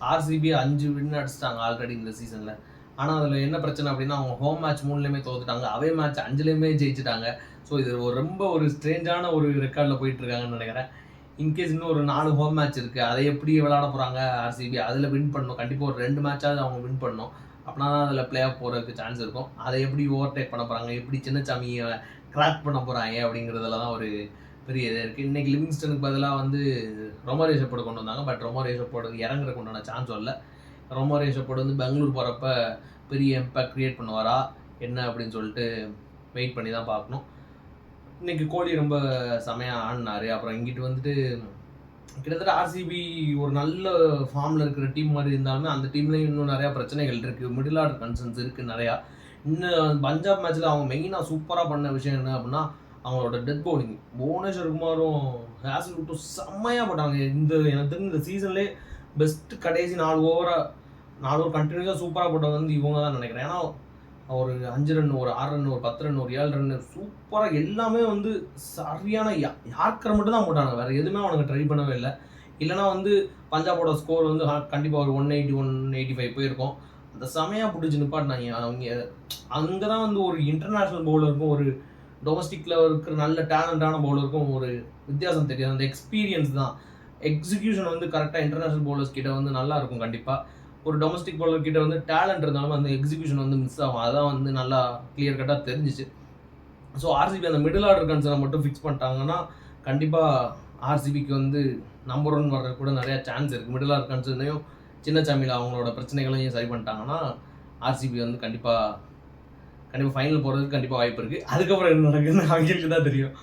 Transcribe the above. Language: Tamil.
ஆர்சிபி 5 வின் அடிச்சிட்டாங்க ஆல்ரெடி இந்த சீசனில். ஆனால் அதில் என்ன பிரச்சனை அப்படின்னா அவங்க ஹோம் மேட்ச் 3லேயுமே தோத்துட்டாங்க, அவே மேட்ச் 5லேயுமே ஜெயிச்சிட்டாங்க. ஸோ இது ரொம்ப ஒரு ஸ்ட்ரேஞ்சான ஒரு ரெக்கார்டில் போயிட்டுருக்காங்கன்னு நினைக்கிறேன். இன்கேஸ் இன்னும் ஒரு 4 ஹோம் மேட்ச் இருக்குது, அதை எப்படி விளையாட போகிறாங்க ஆர்சிபி, அதில் வின் பண்ணணும். கண்டிப்பாக ஒரு 2 மேட்சாவது அவங்க வின் பண்ணணும். அப்படின்னா தான் அதில் பிளே ஆஃப் போகிறதுக்கு சான்ஸ் இருக்கும். அதை எப்படி ஓவர்டேக் பண்ண போகிறாங்க, எப்படி சின்னசாமியை கிராக் பண்ண போகிறாங்க அப்படிங்கிறதுல தான் ஒரு பெரிய இது இருக்குது. இன்றைக்கி லிவிங்ஸ்டனுக்கு பதிலாக வந்து ரொமாரியோ ஷெப்பர்டு கொண்டு வந்தாங்க. பட் ரொமாரியோ ஷெப்பர்டு இறங்குறதுக்கு உண்டான சான்ஸ் இல்லை. ரொமாரியோ ஷெப்பர்டு வந்து பெங்களூர் போகிறப்ப பெரிய இம்பேக்ட் க்ரியேட் பண்ணுவாரா என்ன அப்படின்னு சொல்லிட்டு வெயிட் பண்ணி தான் பார்க்கணும். இன்றைக்கி கோலி ரொம்ப செமையாக ஆடினார். அப்புறம் இங்கிட்டு வந்துட்டு கிட்டத்தட்ட ஆர்சிபி ஒரு நல்ல ஃபார்மில் இருக்கிற டீம் மாதிரி இருந்தாலுமே அந்த டீம்லேயும் இன்னும் நிறையா பிரச்சனைகள் இருக்குது, மிடில் ஆர்டர் கன்சர்ன்ஸ் இருக்குது நிறையா. இன்னும் பஞ்சாப் மேட்ச்சில் அவங்க மெயினாக சூப்பராக பண்ண விஷயம் என்ன அப்படின்னா அவங்களோட டெத் பவுலிங். புவனேஸ்வர் குமாரும் ஹேசல்வுட்டும் செம்மையாக போட்டாங்க. எனக்கு தெரிஞ்ச இந்த சீசன்லேயே பெஸ்ட்டு கடைசி 4 ஓவர் கண்டினியூஸாக சூப்பராக போட்டது வந்து இவங்க தான் நினைக்கிறேன். ஏன்னா ஒரு 5 ரன், ஒரு 6 ரன், ஒரு 10 ரன், ஒரு 7 ரன் சூப்பராக எல்லாமே வந்து சரியான யார்க்கர் மட்டும் தான் போட்டாங்க. வேறு எதுவுமே அவனுக்கு ட்ரை பண்ணவே இல்லை. இல்லைனா வந்து பஞ்சாபோட ஸ்கோர் வந்து கண்டிப்பாக ஒரு 180, 185 போயிருக்கும். அந்த செமையாக பிடிச்சி நிப்பாட்டினாங்க. அவங்க அங்கே தான் வந்து ஒரு இன்டர்நேஷ்னல் பவுலருக்கும் ஒரு டொமஸ்டிக்கில் இருக்கிற நல்ல டேலண்டான பவுலருக்கும் ஒரு வித்தியாசம் தெரியாது. அந்த எக்ஸ்பீரியன்ஸ் தான். எக்ஸிக்யூஷன் வந்து கரெக்டாக இன்டர்நேஷ்னல் பவுலர்ஸ் கிட்ட வந்து நல்லா இருக்கும். கண்டிப்பாக ஒரு டொமஸ்டிக் பவுலர் கிட்ட வந்து டேலண்ட் இருந்தாலும் அந்த எக்ஸிக்யூஷன் வந்து மிஸ் ஆகும். அதான் வந்து நல்லா கிளியர் கட்டாக தெரிஞ்சிச்சு. ஸோ ஆர்சிபி அந்த மிடில் ஆர்டர் கன்சர்னை மட்டும் ஃபிக்ஸ் பண்ணிட்டாங்கன்னா கண்டிப்பாக ஆர்சிபிக்கு வந்து நம்பர் 1 வர்றது கூட நிறையா சான்ஸ் இருக்குது. மிடில் ஆர்டர் கன்சர்னையும் சின்னசாமியில் அவங்களோட பிரச்சனைகளையும் சரி பண்ணிட்டாங்கன்னா ஆர்சிபி வந்து கண்டிப்பாக ஃபைனல் போகிறதுக்கு கண்டிப்பாக வாய்ப்பு இருக்குது. அதுக்கப்புறம் என்ன நடக்குதுன்னு அவங்களுக்கு தான் தெரியும்.